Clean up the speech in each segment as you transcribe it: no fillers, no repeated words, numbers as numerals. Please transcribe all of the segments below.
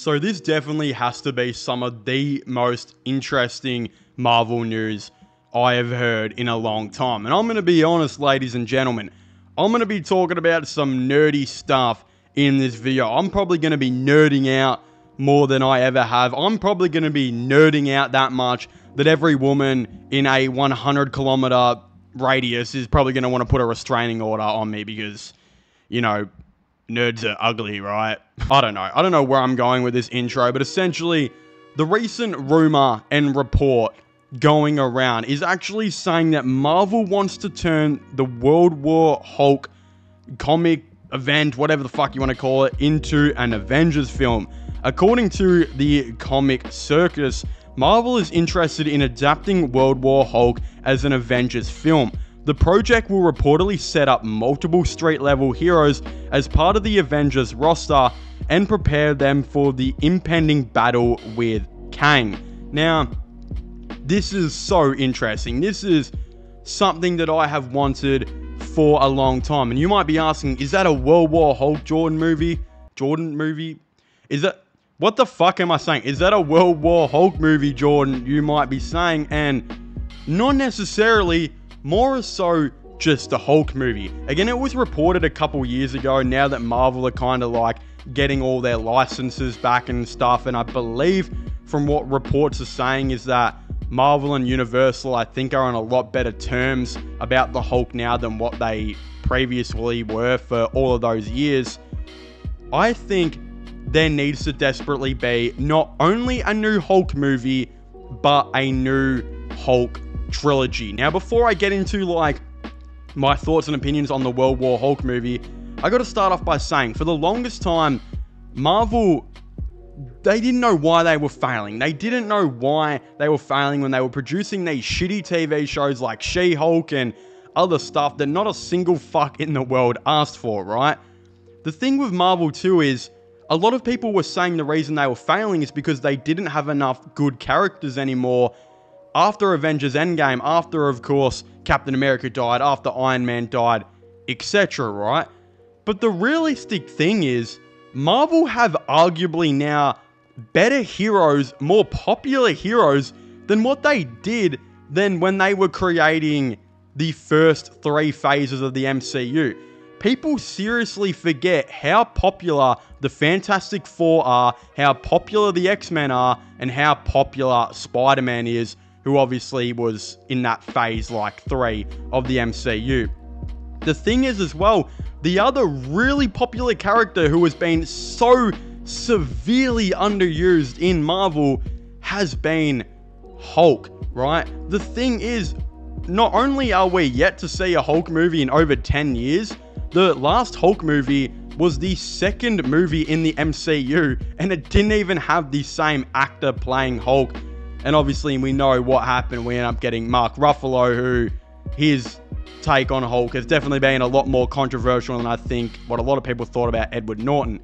So this definitely has to be some of the most interesting Marvel news I have heard in a long time. And I'm going to be honest, ladies and gentlemen, I'm going to be talking about some nerdy stuff in this video. I'm probably going to be nerding out more than I ever have. I'm probably going to be nerding out that much that every woman in a 100-kilometer radius is probably going to want to put a restraining order on me because, you know, nerds are ugly, right? I don't know where I'm going with this intro, but essentially, the recent rumor and report going around is actually saying that Marvel wants to turn the World War Hulk comic event, whatever the fuck you want to call it, into an Avengers film. According to the Comic Circus, Marvel is interested in adapting World War Hulk as an Avengers film. The project will reportedly set up multiple street-level heroes as part of the Avengers roster and prepare them for the impending battle with Kang. Now, this is so interesting. This is something that I have wanted for a long time. And you might be asking, is that a World War Hulk Jordan movie? Is that... What the fuck am I saying? Is that a World War Hulk movie, Jordan? You might be saying. And not necessarily... More so just a Hulk movie. Again, it was reported a couple years ago now that Marvel are kind of like getting all their licenses back and stuff. And I believe from what reports are saying is that Marvel and Universal, I think, are on a lot better terms about the Hulk now than what they previously were for all of those years. I think there needs to desperately be not only a new Hulk movie, but a new Hulk trilogy. Now, before I get into like my thoughts and opinions on the World War Hulk movie, I got to start off by saying for the longest time, Marvel, they didn't know why they were failing. They didn't know why they were failing when they were producing these shitty TV shows like She-Hulk and other stuff that not a single fuck in the world asked for, right? The thing with Marvel too is a lot of people were saying the reason they were failing is because they didn't have enough good characters anymore after Avengers Endgame, after, of course, Captain America died, after Iron Man died, etc., right? But the realistic thing is, Marvel have arguably now better heroes, more popular heroes, than what they did than when they were creating the first 3 phases of the MCU. People seriously forget how popular the Fantastic Four are, how popular the X-Men are, and how popular Spider-Man is, who obviously was in that phase like 3 of the MCU. The thing is as well, the other really popular character who has been so severely underused in Marvel has been Hulk, right? The thing is, not only are we yet to see a Hulk movie in over 10 years, the last Hulk movie was the second movie in the MCU, and it didn't even have the same actor playing Hulk. And obviously, we know what happened. We end up getting Mark Ruffalo, who his take on Hulk has definitely been a lot more controversial than I think what a lot of people thought about Edward Norton.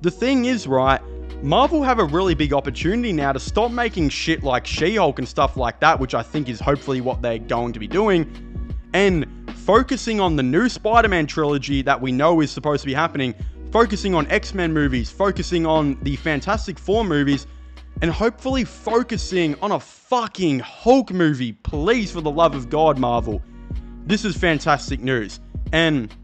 The thing is, right, Marvel have a really big opportunity now to stop making shit like She-Hulk and stuff like that, which I think is hopefully what they're going to be doing, and focusing on the new Spider-Man trilogy that we know is supposed to be happening, focusing on X-Men movies, focusing on the Fantastic Four movies, and hopefully focusing on a fucking Hulk movie. Please, for the love of God, Marvel. This is fantastic news. And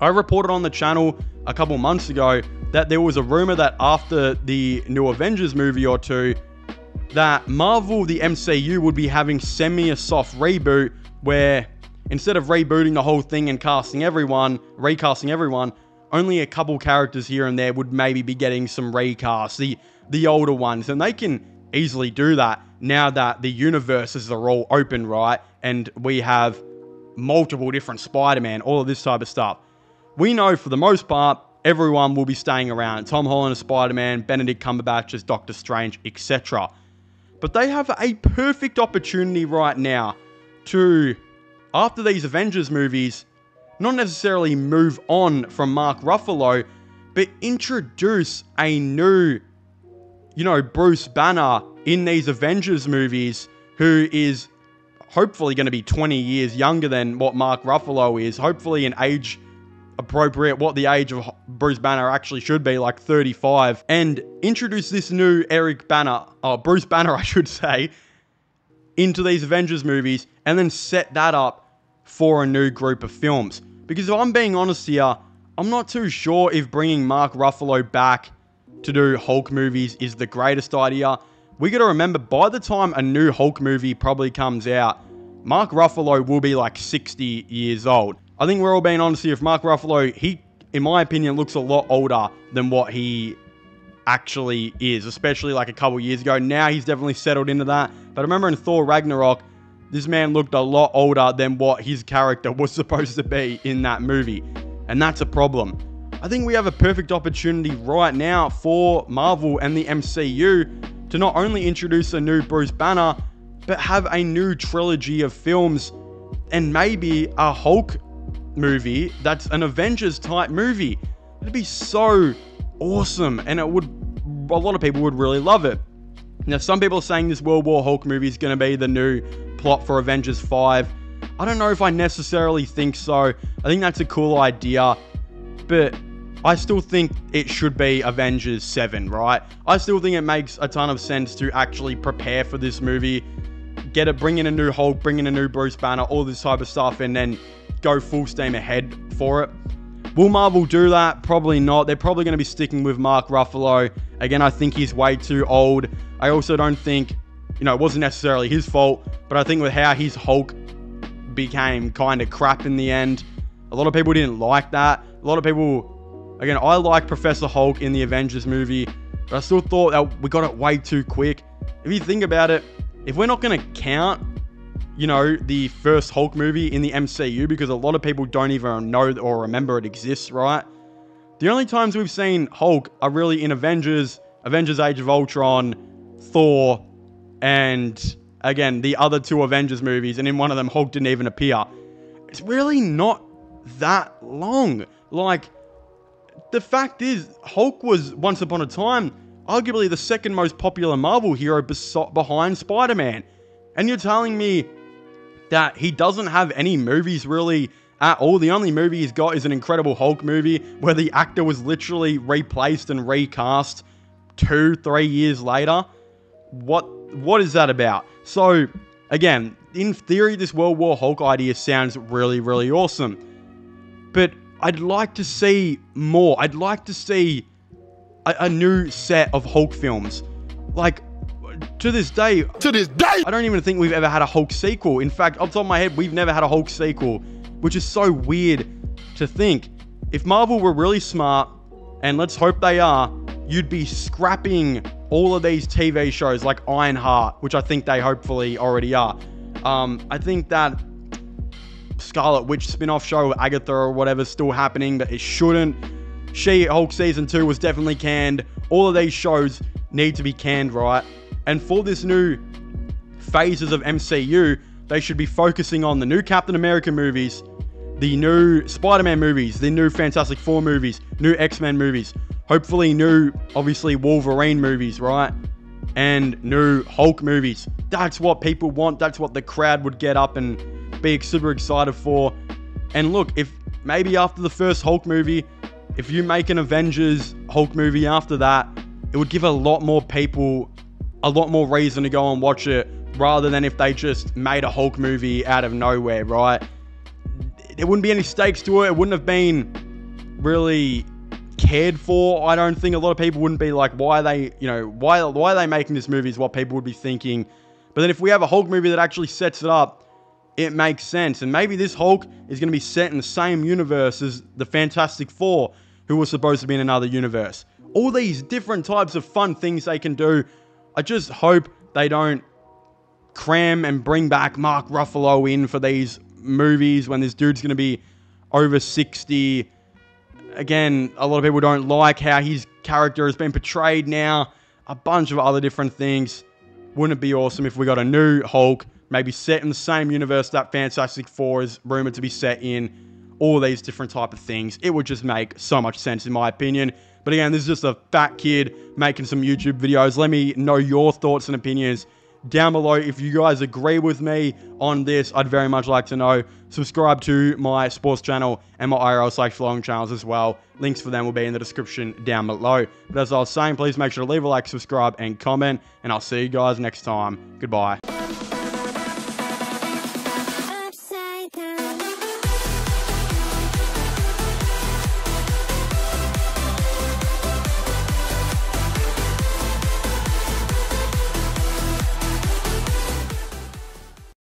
I reported on the channel a couple months ago that there was a rumor that after the new Avengers movie or two, that Marvel, the MCU, would be having a soft reboot where instead of rebooting the whole thing and recasting everyone, only a couple characters here and there would maybe be getting some recasts. The older ones, and they can easily do that now that the universes are all open, right? And we have multiple different Spider-Man, all of this type of stuff. We know for the most part, everyone will be staying around. Tom Holland as Spider-Man, Benedict Cumberbatch as Doctor Strange, etc. But they have a perfect opportunity right now to, after these Avengers movies, not necessarily move on from Mark Ruffalo, but introduce a new, Bruce Banner in these Avengers movies, who is hopefully going to be 20 years younger than what Mark Ruffalo is. Hopefully an age appropriate, what the age of Bruce Banner actually should be, like 35, and introduce this new Bruce Banner, I should say, into these Avengers movies, and then set that up for a new group of films. Because if I'm being honest here, I'm not too sure if bringing Mark Ruffalo back to do Hulk movies is the greatest idea. We got to remember, by the time a new Hulk movie probably comes out, Mark Ruffalo will be like 60 years old. I think we're all being honest here. If Mark Ruffalo, he, in my opinion, looks a lot older than what he actually is, especially like a couple years ago. Now he's definitely settled into that. But I remember in Thor Ragnarok, this man looked a lot older than what his character was supposed to be in that movie. And that's a problem. I think we have a perfect opportunity right now for Marvel and the MCU to not only introduce a new Bruce Banner, but have a new trilogy of films and maybe a Hulk movie that's an Avengers type movie. It'd be so awesome, and a lot of people would really love it. Now, some people are saying this World War Hulk movie is going to be the new plot for Avengers 5. I don't know if I necessarily think so. I think that's a cool idea, but I still think it should be Avengers 7, right? I still think it makes a ton of sense to actually prepare for this movie, bring in a new Hulk, bring in a new Bruce Banner, all this type of stuff, and then go full steam ahead for it. Will Marvel do that? Probably not. They're probably going to be sticking with Mark Ruffalo. Again, I think he's way too old. I also don't think, it wasn't necessarily his fault, but I think with how his Hulk became kind of crap in the end, a lot of people didn't like that. A lot of people, again, I like Professor Hulk in the Avengers movie, but I still thought that we got it way too quick. If you think about it, if we're not going to count, the first Hulk movie in the MCU, because a lot of people don't even know or remember it exists, right? The only times we've seen Hulk are really in Avengers Age of Ultron, Thor, and again, the other two Avengers movies, and in one of them, Hulk didn't even appear. It's really not that long. Like, the fact is, Hulk was, once upon a time, arguably the second most popular Marvel hero behind Spider-Man. And you're telling me that he doesn't have any movies really at all? The only movie he's got is an Incredible Hulk movie where the actor was literally replaced and recast 2-3 years later. What is that about? So, again, in theory, this World War Hulk idea sounds really, really awesome. But I'd like to see more. I'd like to see a new set of Hulk films. Like, to this day, I don't even think we've ever had a Hulk sequel. In fact, off the top of my head, we've never had a Hulk sequel, which is so weird to think. If Marvel were really smart, and let's hope they are, you'd be scrapping all of these TV shows like Ironheart, which I think they hopefully already are. I think that Scarlet Witch spin-off show, Agatha or whatever, is still happening, but it shouldn't. She-Hulk Season 2 was definitely canned. All of these shows need to be canned, right? And for this new phases of MCU, they should be focusing on the new Captain America movies, the new Spider-Man movies, the new Fantastic Four movies, new X-Men movies, hopefully new, obviously, Wolverine movies, right? And new Hulk movies. That's what people want. That's what the crowd would get up and be super excited for. And look, if maybe after the first Hulk movie, if you make an Avengers Hulk movie after that, it would give a lot more people a lot more reason to go and watch it, rather than if they just made a Hulk movie out of nowhere, right? There wouldn't be any stakes to it. It wouldn't have been really cared for. I don't think a lot of people wouldn't be like, why are they making this movie, is what people would be thinking. But then if we have a Hulk movie that actually sets it up, it makes sense. And maybe this Hulk is going to be set in the same universe as the Fantastic Four, who was supposed to be in another universe. All these different types of fun things they can do. I just hope they don't cram and bring back Mark Ruffalo in for these movies when this dude's going to be over 60. Again, a lot of people don't like how his character has been portrayed now. A bunch of other different things. Wouldn't it be awesome if we got a new Hulk, maybe set in the same universe that Fantastic Four is rumored to be set in? All these different type of things. It would just make so much sense in my opinion. But again, this is just a fat kid making some YouTube videos. Let me know your thoughts and opinions down below if you guys agree with me on this. I'd very much like to know. Subscribe to my sports channel and my IRL/vlogging channels as well. Links for them will be in the description down below. But as I was saying, please make sure to leave a like, subscribe, and comment. And I'll see you guys next time. Goodbye.